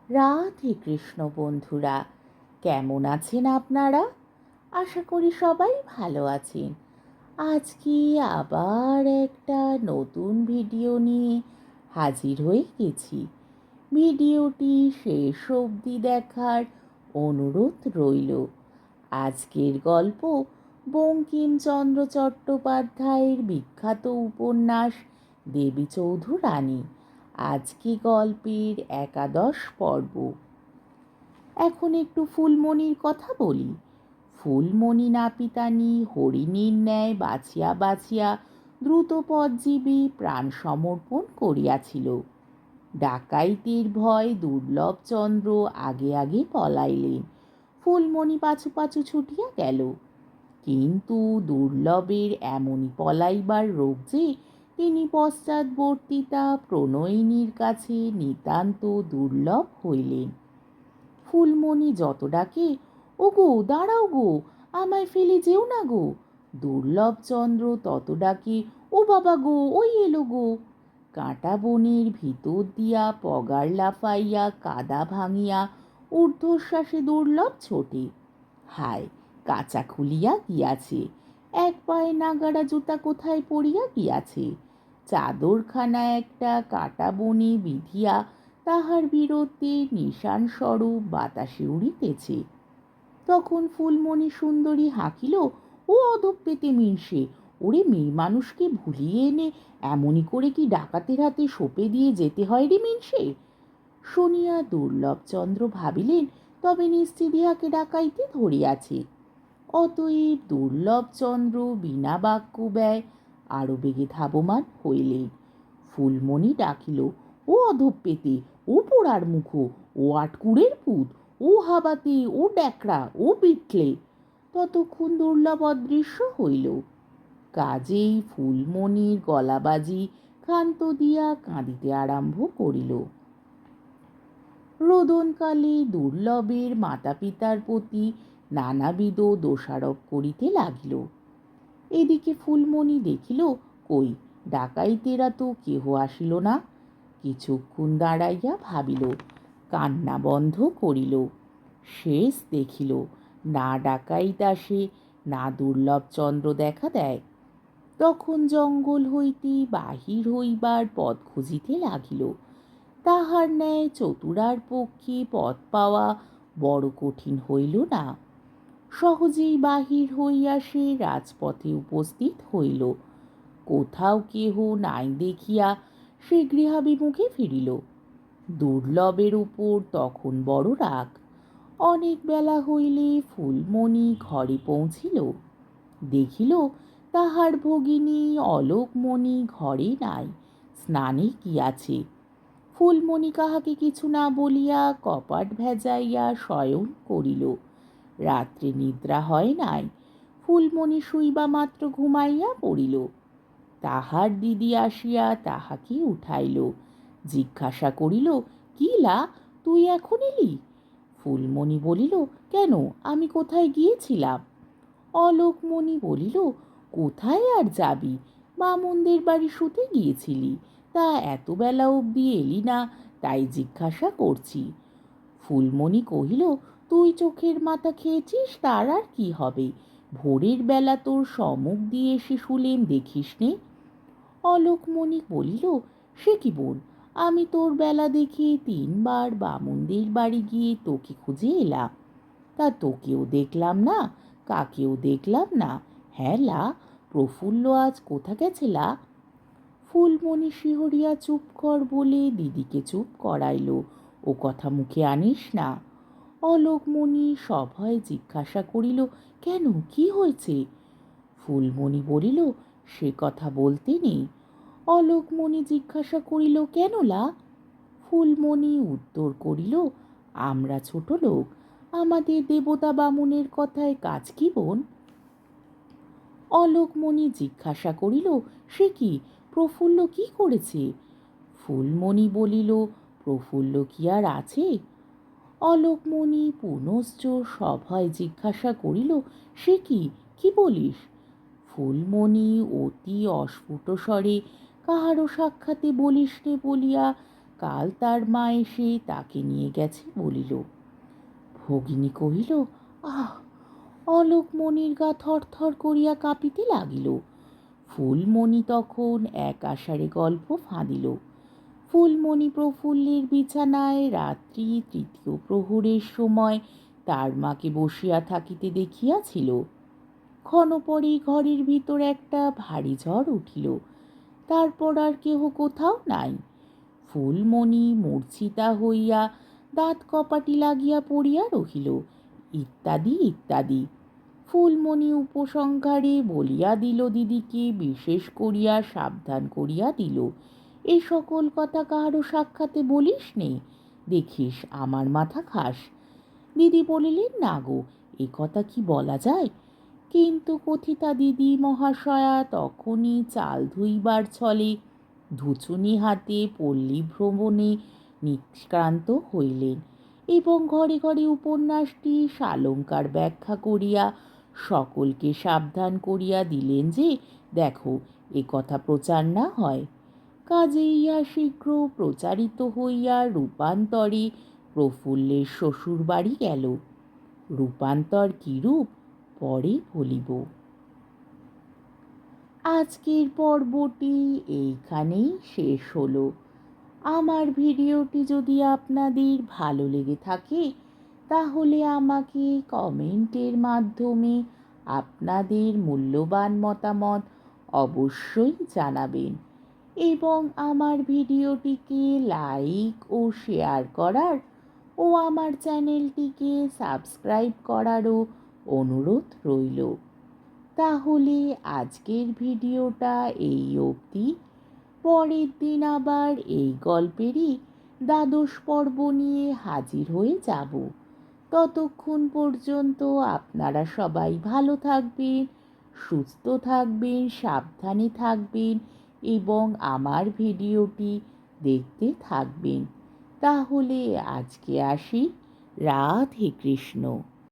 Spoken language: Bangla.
রাধে কৃষ্ণ বন্ধুরা, কেমন আছেন আপনারা? আশা করি সবাই ভালো আছেন। আজকে আবার একটা নতুন ভিডিও নিয়ে হাজির হয়ে গেছি। ভিডিওটি শেষ অবধি দেখার অনুরোধ রইল। আজকের গল্প বঙ্কিমচন্দ্র চট্টোপাধ্যায়ের বিখ্যাত উপন্যাস দেবী চৌধুরানী। আজকে গল্পের একাদশ পর্ব। এখন একটু ফুলমণির কথা বলি। ফুলমণি নাপিতানি হরিণীর ন্যায় বাছিয়া বাছিয়া দ্রুত পথজীবী প্রাণ সমর্পণ করিয়াছিল। ডাকাইতের ভয় দুর্লভচন্দ্র আগে আগে পলাইলেন। ফুলমণি পাছু পাছু ছুটিয়া গেল। কিন্তু দুর্লভের এমনই পলাইবার রোগ যে তিনি পশ্চাৎবর্তিতা প্রণয়িনীর কাছে নিতান্ত দুর্লভ হইলেন। ফুলমণি যত ডাকে, ও গো দাঁড়াও গো, আমায় ফেলে যেও না গো, দুর্লভচন্দ্র তত ডাকে, ও বাবা গো, ওই এলো গো। কাঁটা বনের ভিতর দিয়া পগার লাফাইয়া কাদা ভাঙিয়া ঊর্ধ্বশ্বাসে দুর্লভ ছোটে। হায়, কাঁচা খুলিয়া গিয়াছে, এক পায়ে নাগাড়া জুতা কোথায় পড়িয়া গিয়াছে। চাদরখানা একটা কাঁটা বনে বিধিয়া তাহার বীরত্বের নিশান স্বরূপ বাতাসে উড়িতেছে। তখন ফুলমণি সুন্দরী হাঁকিল, ও অধপ পেতে মিনসে, ওরে মেয়ে মানুষকে ভুলিয়ে এনে এমনই করে কি ডাকাতের হাতে সঁপে দিয়ে যেতে হয় রে মিনসে। শুনিয়া দুর্লভচন্দ্র ভাবিলেন, তবে নিশ্চিত ইহাকে ডাকাইতে ধরিয়াছে। অতএব দুর্লভচন্দ্র বিনা বাক্য ব্যয় আরো বেগে ধাবমান হইলেন। ফুলমণি ডাকিল, ও অধপ পেতে, ও পোড়ার মুখো, ও আটকুড়ের পুত, ও হাবাতে, ও ড্যাকড়া, ও বিটলে। ততক্ষণ দুর্লভ অদৃশ্য হইল। কাজেই ফুলমণির গলাবাজি ক্ষান্ত দিয়া কাঁদিতে আরম্ভ করিল। রোদনকালে দুর্লভের মাতা পিতার প্রতি নানাবিধ দোষারোপ করিতে লাগিল। এদিকে ফুলমণি দেখিল, কই ডাকাইতেরা তো কেহ আসিল না। কিছুক্ষণ দাঁড়াইয়া ভাবিল, কান্না বন্ধ করিল। শেষ দেখিল, না ডাকাইত আসে, না দুর্লভচন্দ্র দেখা দেয়। তখন জঙ্গল হইতে বাহির হইবার পথ খুঁজিতে লাগিল। তাহার ন্যায় চতুরার পক্ষে পথ পাওয়া বড় কঠিন হইল না। সহজেই বাহির হইয়া সে রাজপথে উপস্থিত হইল। কোথাও কেহ নাই দেখিয়া সে গৃহাভিমুখে ফিরিল। দুর্লভের উপর তখন বড় রাগ। অনেক বেলা হইলে ফুলমণি ঘরে পৌঁছিল। দেখিল তাহার ভগিনী অলোকমণি ঘরে নাই, স্নানে গিয়াছে। ফুলমণি কাহাকে কিছু না বলিয়া কপাট ভেজাইয়া শয়ন করিল। রাত্রে নিদ্রা হয় নাই। ফুলমণি শুইবা মাত্র ঘুমাইয়া পড়িল। তাহার দিদি আসিয়া তাহাকে উঠাইল। জিজ্ঞাসা করিল, কি লা, তুই এখন এলি? ফুলমণি বলিল, কেন, আমি কোথায় গিয়েছিলাম? অলোকমণি বলিল, কোথায় আর যাবি, বামুনদের বাড়ি শুতে গিয়েছিলি, তা এত বেলা অবধি এলি না, তাই জিজ্ঞাসা করছি। ফুলমণি কহিল, তুই চোখের মাথা খেয়েছিস, তার আর কি হবে, ভোরের বেলা তোর সম্মুখ দিয়ে এসে শুলেম, দেখিস নে। অলোকমণি বলিল, সে কি বোন, আমি তোর বেলা দেখে 3বার বামুনদের বাড়ি গিয়ে তোকে খুঁজে এলাম, তা তোকেও দেখলাম না, কাকেও দেখলাম না। হ্যাঁ লা, প্রফুল্ল আজ কোথা গেছে লা? ফুলমণি শিহরিয়া চুপ কর বলে দিদিকে চুপ করাইল, ও কথা মুখে আনিস না। অলোকমণি সভয়ে জিজ্ঞাসা করিল, কেন, কি হয়েছে? ফুলমণি বলিল, সে কথা বলতে নেই। অলোকমণি জিজ্ঞাসা করিল, কেন লা? ফুলমণি উত্তর করিল, আমরা ছোট লোক, আমাদের দেবতা বামুনের কথায় কাজ কি বোন? অলোকমণি জিজ্ঞাসা করিল, সে কি, প্রফুল্ল কি করেছে? ফুলমণি বলিল, প্রফুল্ল কি আর আছে? অলোকমণি পুনশ্চ সভয় জিজ্ঞাসা করিল, সে কি, কি বলিস? ফুলমণি অতি অস্ফুট স্বরে কাহারও সাক্ষাতে বলিস নে বলিয়া কাল তার মা এসে তাকে নিয়ে গেছে বলিল। ভগিনী কহিল, আহ! অলোকমণির গা থরথর করিয়া কাঁপিতে লাগিল। ফুলমণি তখন এক আষাঢ়ে গল্প ফাঁদিল। ফুলমণি প্রফুল্লের বিছানায় রাত্রি তৃতীয় প্রহরের সময় তার মাকে বসিয়া থাকিতে দেখিয়াছিল। ক্ষণপরেই ঘরের ভিতর একটা ভারী ঝড় উঠিল। তারপর আর কেহ কোথাও নাই। ফুলমণি মূর্ছিতা হইয়া দাঁত কপাটি লাগিয়া পড়িয়া রহিল, ইত্যাদি ইত্যাদি। ফুলমণি উপসংহারে বলিয়া দিল দিদিকে, বিশেষ করিয়া সাবধান করিয়া দিল, এ সকল কথা কাহারও সাক্ষাতে বলিস নে, দেখিস আমার মাথা খাস। দিদি বলিলেন, না গো, এ কথা কি বলা যায়? কিন্তু কথিতা দিদি মহাশয়া তখনই চাল ধুইবার ছলে ধুচুনি হাতে পল্লী ভ্রমণে নিষ্ক্রান্ত হইলেন এবং ঘরে ঘরে উপন্যাসটি সালঙ্কার ব্যাখ্যা করিয়া সকলকে সাবধান করিয়া দিলেন যে, দেখো, এ কথা প্রচার না হয়। কাজে ইহা শীঘ্র প্রচারিত হইয়া রূপান্তরে প্রফুল্লের শ্বশুর বাড়ি গেল। রূপান্তর কিরূপ পরে বলিব। আজকের পর্বটি এইখানেই শেষ হলো। আমার ভিডিওটি যদি আপনাদের ভালো লেগে থাকে তাহলে আমাকে কমেন্টের মাধ্যমে আপনাদের মূল্যবান মতামত অবশ্যই জানাবেন এবং আমার ভিডিওটিকে লাইক ও শেয়ার করার ও আমার চ্যানেলটিকে সাবস্ক্রাইব করারও অনুরোধ রইল। তাহলে আজকের ভিডিওটা এই অবধি। পরের দিন আবার এই গল্পেরই দ্বাদশ পর্ব নিয়ে হাজির হয়ে যাব। ততক্ষণ পর্যন্ত আপনারা সবাই ভালো থাকবেন, সুস্থ থাকবেন, সাবধানে থাকবেন এবং আমার ভিডিওটি দেখতে থাকবেন। তাহলে আজকে আসি। রাধে কৃষ্ণ।